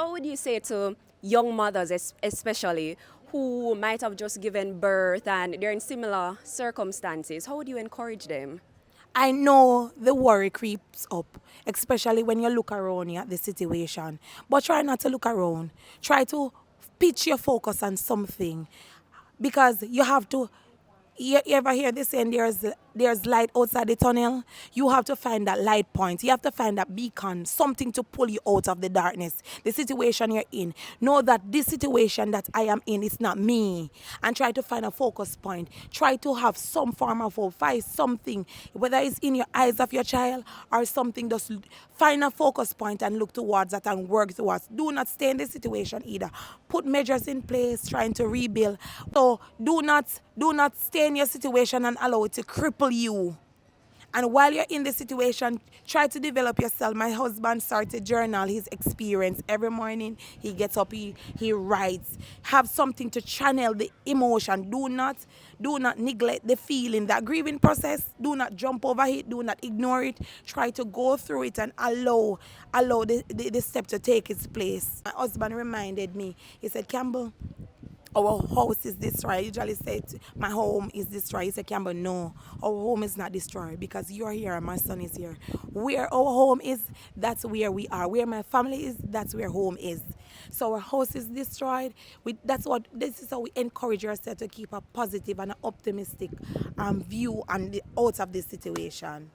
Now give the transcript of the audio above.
So what would you say to young mothers, especially, who might have just given birth and they're in similar circumstances? How would you encourage them? I know the worry creeps up, especially when you look around you at the situation. But try not to look around. Try to pitch your focus on something because you have to. You ever hear this saying there's light outside the tunnel? You have to find that light point. You have to find that beacon, something to pull you out of the darkness, the situation you're in. Know that this situation that I am in is not me. And try to find a focus point. Try to have some form of hope. Find something, whether it's in your eyes of your child or something, just find a focus point and look towards that and work towards. Do not stay in this situation either. Put measures in place, trying to rebuild. So do not stay in your situation and allow it to cripple you. And while you're in the situation, try to develop yourself. My husband started journal his experience. Every morning he gets up, he writes. Have something to channel the emotion. Do not neglect the feeling, that grieving process. Do not jump over it. Do not ignore it. Try to go through it and allow the step to take its place. My husband reminded me, he said, Campbell, our house is destroyed. I usually say my home is destroyed. He said, Campbell, no, our home is not destroyed because you're here and my son is here. Where our home is, that's where we are. Where my family is, that's where home is. So our house is destroyed. This is how we encourage ourselves to keep a positive and an optimistic view out of this situation.